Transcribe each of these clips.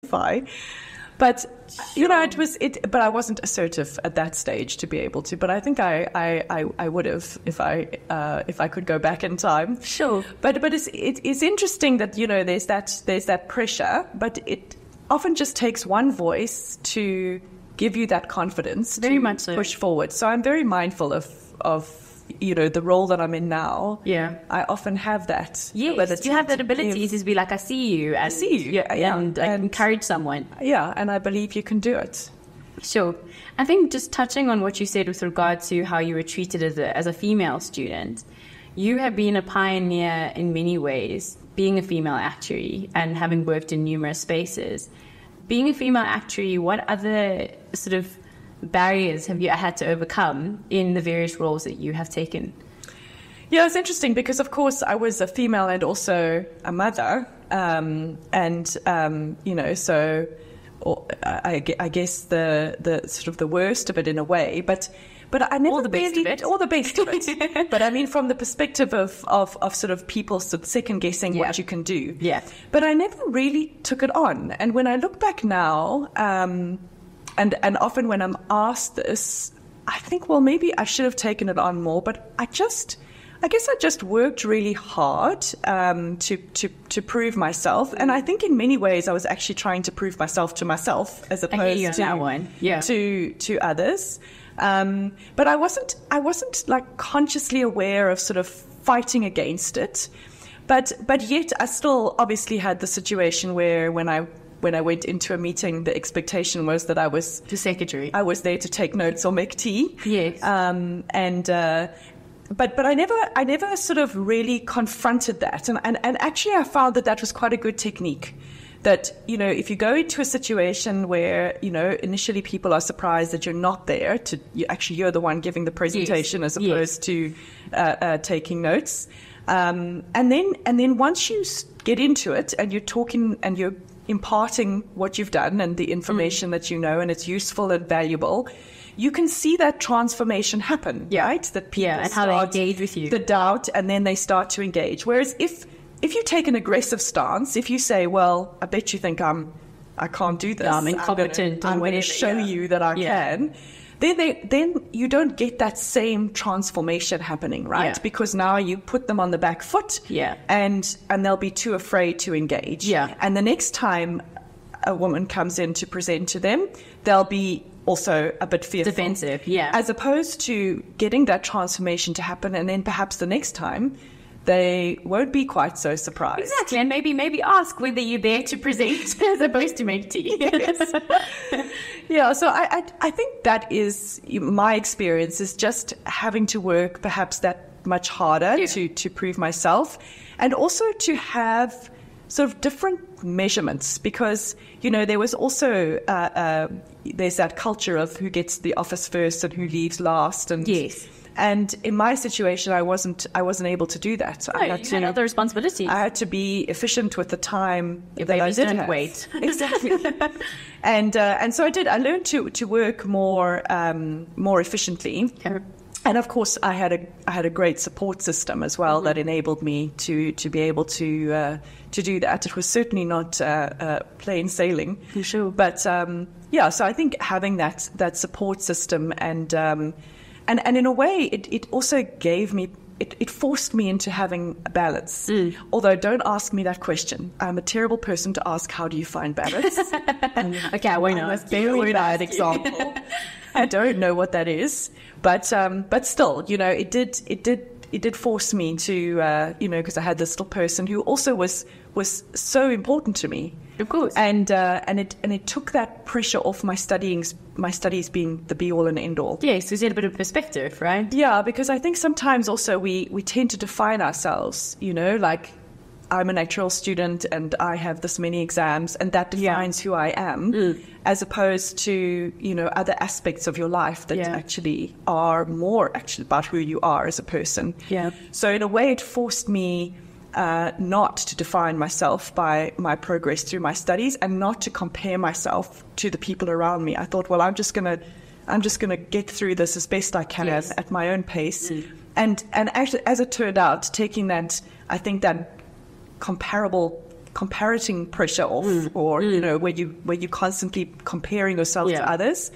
But but I wasn't assertive at that stage to be able to. But I think I would have if I could go back in time. Sure. But it's interesting that there's that pressure, but it often just takes one voice to give you that confidence. Very to much so. Push forward. So I'm very mindful of the role that I'm in now. Yeah. I often have that. Yes, you have that ability to be like, I see you. And, I see you. And encourage someone. Yeah, and I believe you can do it. Sure. I think just touching on what you said with regard to how you were treated as a female student, you have been a pioneer in many ways, being a female actuary and having worked in numerous spaces. Being a female actuary, what other sort of barriers have you had to overcome in the various roles that you have taken? Yeah, it's interesting because, of course, I was a female and also a mother, so I guess the sort of the worst of it in a way, but I never all the best of it. All the best of it. But I mean, from the perspective of sort of people sort of second guessing what you can do. Yeah. But I never really took it on, and when I look back now. And often when I'm asked this, I think, well, maybe I should have taken it on more. But I guess I just worked really hard to prove myself. And I think in many ways I was actually trying to prove myself to myself as opposed to others. But I wasn't like consciously aware of sort of fighting against it. But yet I still obviously had the situation where when I went into a meeting, the expectation was that I was the secretary. I was there to take notes or make tea. Yes. But I never sort of really confronted that, and actually I found that was quite a good technique. That if you go into a situation where initially people are surprised that you're not there you're the one giving the presentation as opposed to taking notes, and then once you get into it and you're talking and you're imparting what you've done and the information that and it's useful and valuable, you can see that transformation happen, right? That people and how they engage with you. The doubt, and then they start to engage. Whereas if you take an aggressive stance, if you say, well, I bet you think I can't do this. I'm incompetent. I'm going to show you that I can. Then you don't get that same transformation happening, right? Yeah. Because now you put them on the back foot, and they'll be too afraid to engage. Yeah. And the next time a woman comes in to present to them, they'll be also a bit fearful. Defensive, As opposed to getting that transformation to happen, and then perhaps the next time they won't be quite so surprised. Exactly, and maybe ask whether you're there to present as opposed to make tea. Yes. Yeah, so I think that is my experience, is just having to work perhaps that much harder to prove myself, and also to have sort of different measurements, because there was also there's that culture of who gets the office first and who leaves last, and And in my situation, I wasn't able to do that. No, you had other responsibilities. I had to be efficient with the time that I did don't have. Wait. Exactly. And so I did. I learned to work more efficiently. Okay. And of course, I had a great support system as well that enabled me to be able to do that. It was certainly not plain sailing, for sure. But so I think having that support system and in a way, it also gave me. It forced me into having a balance. Although don't ask me that question. I'm a terrible person to ask, how do you find balance? Okay, I won't ask. Very bad example. I don't know what that is. But still, it did force me to, because I had this little person who also was so important to me. Of course. And it took that pressure off my studies being the be all and end all. Yes, we had a bit of perspective, right? Yeah, because I think sometimes also we tend to define ourselves, like I'm an actuarial student and I have this many exams and that defines who I am, as opposed to, other aspects of your life that actually are more actually about who you are as a person. Yeah. So in a way it forced me not to define myself by my progress through my studies and not to compare myself to the people around me. I thought, well, I'm just gonna get through this as best I can at my own pace. And actually, as it turned out, taking that, I think that comparable comparating pressure off, or where you're constantly comparing yourself to others.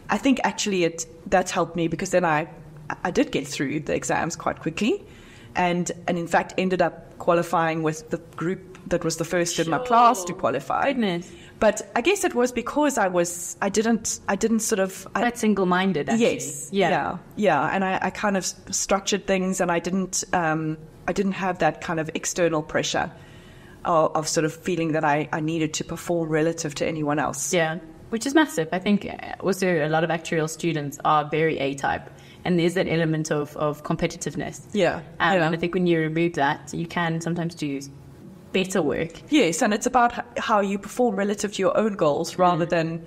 I think actually that helped me, because then I did get through the exams quite quickly, and in fact ended up qualifying with the group that was the first in my class to qualify. Goodness. But I guess it was because I didn't sort of... Quite single-minded, actually. Yes. Yeah. And I kind of structured things, and I didn't have that kind of external pressure of sort of feeling that I needed to perform relative to anyone else. Yeah, which is massive. I think also a lot of actuarial students are very A-type, and there's that element of competitiveness. Yeah. And I think when you remove that, you can sometimes do better work. Yes, and it's about how you perform relative to your own goals rather than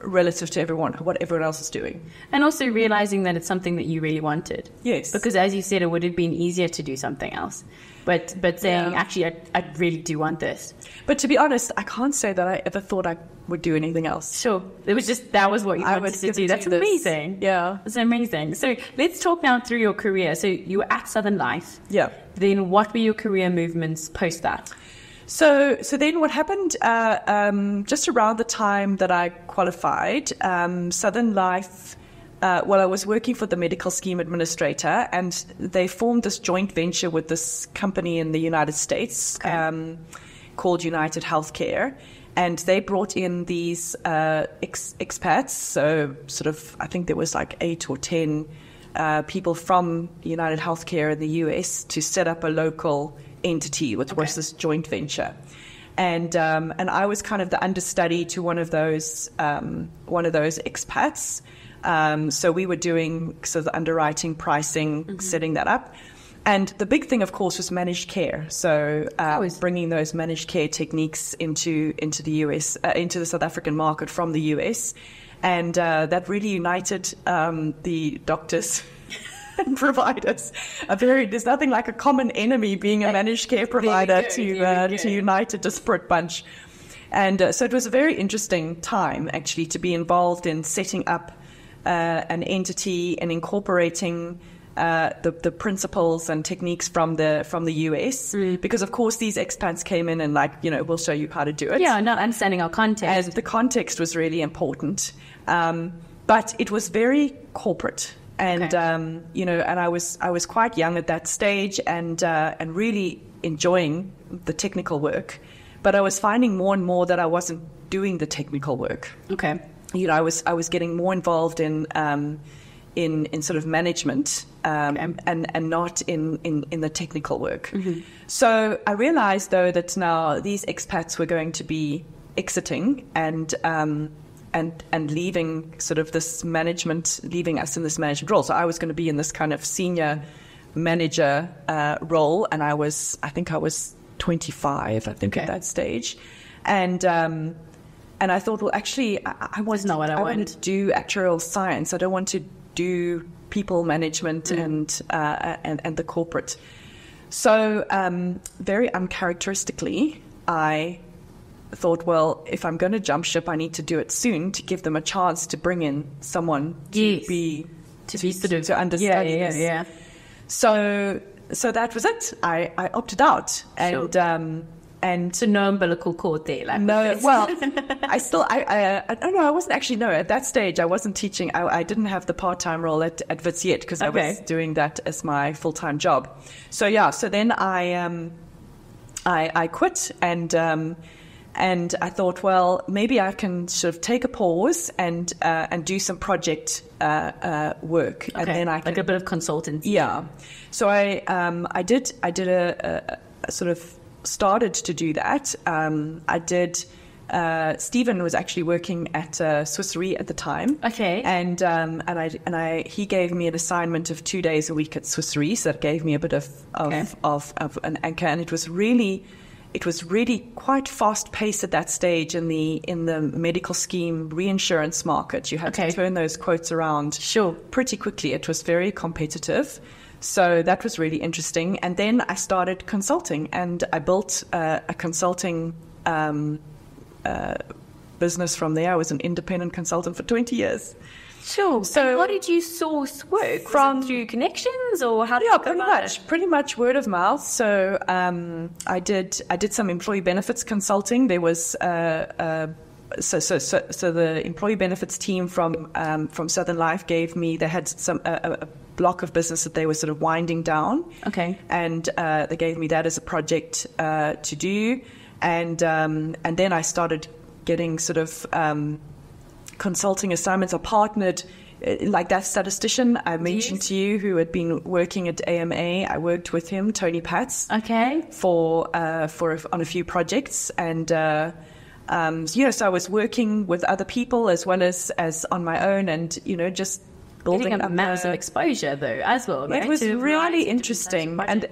relative to what everyone else is doing. And also realizing that it's something that you really wanted. Yes. Because as you said, it would have been easier to do something else. But saying, actually, I really do want this. But to be honest, I can't say that I ever thought I would do anything else. Sure. It was just, that was what you wanted to do. That's amazing. Yeah. That's amazing. So let's talk now through your career. So you were at Southern Life. Yeah. Then what were your career movements post that? So then what happened, just around the time that I qualified, Southern Life, I was working for the medical scheme administrator, and they formed this joint venture with this company in the United States called United Healthcare. And they brought in these expats, so sort of, I think there was like 8 or 10 people from United Healthcare in the US to set up a local entity, which was this joint venture. And I was kind of the understudy to one of those expats. So we were doing sort of underwriting, pricing, setting that up. And the big thing, of course, was managed care. So bringing those managed care techniques into the US, into the South African market from the US. And that really united the doctors and providers. There's nothing like a common enemy being a managed care provider to unite a disparate bunch. And so it was a very interesting time, actually, to be involved in setting up an entity and incorporating the principles and techniques from the US, because of course these expats came in and we'll show you how to do it. Yeah, not understanding our context. And the context was really important, but it was very corporate, and and I was quite young at that stage, and really enjoying the technical work, but I was finding more and more that I wasn't doing the technical work. Okay, I was getting more involved in sort of management and not in the technical work. Mm-hmm. So I realized, though, that now these expats were going to be exiting and leaving sort of this management, leaving us in this management role. So I was going to be in this kind of senior manager role, and I think I was 25, at that stage, and I thought, well, actually, I want to do actuarial science. I don't want to do people management and the corporate. So very uncharacteristically, I thought, well, if I'm going to jump ship, I need to do it soon to give them a chance to bring in someone to understand this. Yeah. So that was it. I opted out, and so no umbilical cord there. No, well, I don't know. I wasn't actually, no, at that stage, I wasn't teaching. I didn't have the part-time role at Wits yet, because I was doing that as my full-time job. So then I quit, and I thought, well, maybe I can sort of take a pause and do some project work, and then I can, like a bit of consultancy. Yeah. So I did a sort of started to do that. I did. Stephen was actually working at Swiss Re at the time. Okay. And he gave me an assignment of 2 days a week at Swiss Re, so that gave me a bit of an anchor. And it was really quite fast paced at that stage in the medical scheme reinsurance market. You had to turn those quotes around pretty quickly. It was very competitive. So that was really interesting. And then I started consulting, and I built a consulting business from there. I was an independent consultant for 20 years. Sure. So how did you source work? From through connections, or how did you go about it? Pretty much word of mouth. So I did some employee benefits consulting. There was so the employee benefits team from Southern Life gave me. They had a block of business that they were sort of winding down. Okay. And they gave me that as a project to do, and then I started getting sort of consulting assignments. I partnered, like that statistician I mentioned to you, who had been working at AMA. I worked with him, Tony Patz, on a few projects, and so I was working with other people as well as on my own, and just building getting a massive exposure though as well, right? It was really interesting, and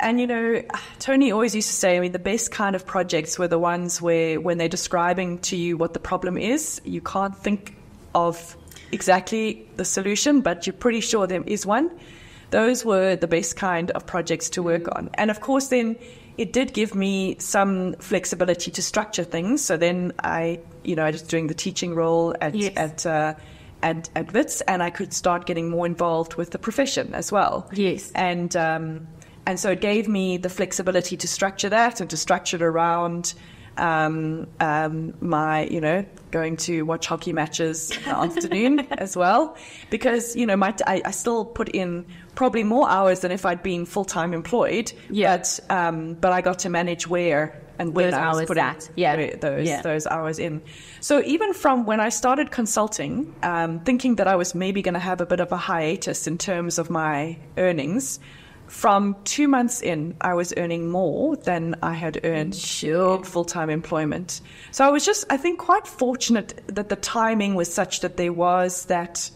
Tony always used to say, I mean, the best kind of projects were the ones where when they're describing to you what the problem is, you can't think of exactly the solution, but you're pretty sure there is one. Those were the best kind of projects to work on. And of course then it did give me some flexibility to structure things. So then I was doing the teaching role at WITS, and I could start getting more involved with the profession as well. Yes. And so it gave me the flexibility to structure that and to structure it around my, going to watch hockey matches in the afternoon as well, because, I still put in probably more hours than if I'd been full-time employed. Yeah. But I got to manage where and when I was putting those hours in. So even from when I started consulting, thinking that I was maybe going to have a bit of a hiatus in terms of my earnings, from 2 months in, I was earning more than I had earned in full-time employment. So I was I think, quite fortunate that the timing was such that there was that,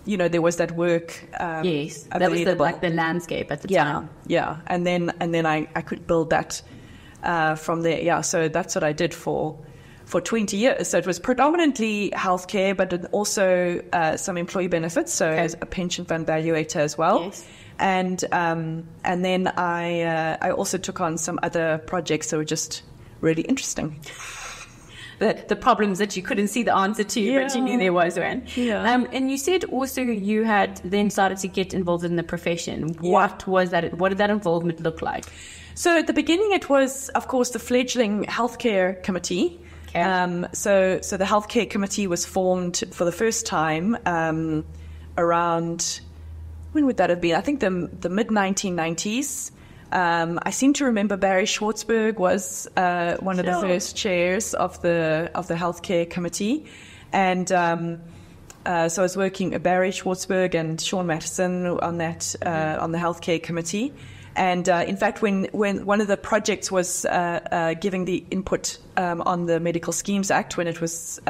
there was that work. Yes, that was the landscape at the time. Yeah, and then I could build that from there. Yeah, so that's what I did for 20 years. So it was predominantly healthcare, but also some employee benefits, so as a pension fund valuator as well. Yes. And then I also took on some other projects that were just really interesting. The problems that you couldn't see the answer to, but you knew there was one. Yeah. And you said also you had then started to get involved in the profession. What was that? What did that involvement look like? So at the beginning, it was, of course, the fledgling healthcare committee. Okay. So the healthcare committee was formed for the first time around, when would that have been? I think the mid-1990s. I seem to remember Barry Schwartzberg was one of the first chairs of the healthcare committee, and so I was working with Barry Schwartzberg and Sean Mattison on that on the healthcare committee. And in fact, when one of the projects was giving the input on the Medical Schemes Act, when it was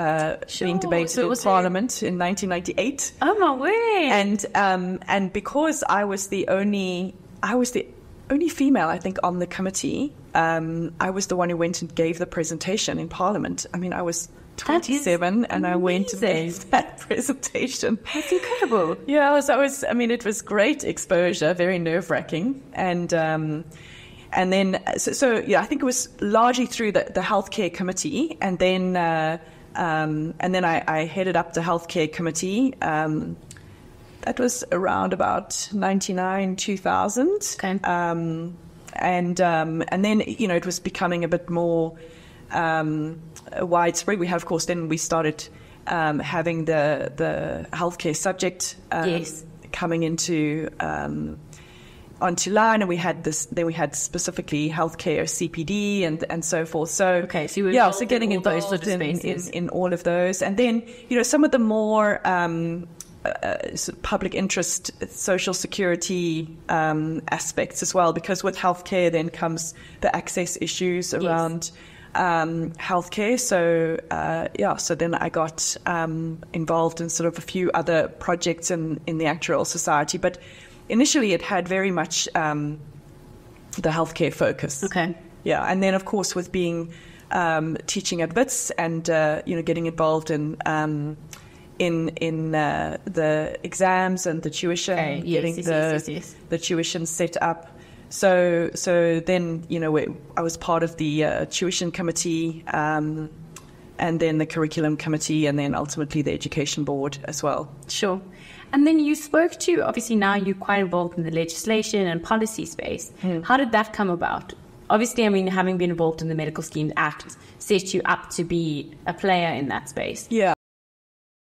being debated in Parliament in 1998. Oh my word! And because I was the only female, I think, on the committee, I was the one who went and gave the presentation in Parliament. I mean, I was 27 and I went and gave that presentation. That's incredible. Yeah, it was great exposure, very nerve-wracking. And then, I think it was largely through the healthcare committee. And then I headed up the healthcare committee. That was around about 99, 2000. Okay. And then, it was becoming a bit more widespread. We have, of course, then we started having the healthcare subject coming onto line, and we had this. Then we had specifically healthcare CPD and so forth. So so you were getting involved in all of those, and then some of the more public interest, social security aspects as well, because with healthcare then comes the access issues around healthcare. So then I got involved in sort of a few other projects in the Actuarial Society, but initially it had very much the healthcare focus. Okay. Yeah, and then of course with being teaching at WITS and getting involved in the exams and the tuition, getting the tuition set up. So then, I was part of the tuition committee and then the curriculum committee, and then ultimately the education board as well. Sure. And then you spoke to, obviously now you're quite involved in the legislation and policy space. How did that come about? Obviously, I mean, having been involved in the Medical Schemes Act set you up to be a player in that space. Yeah.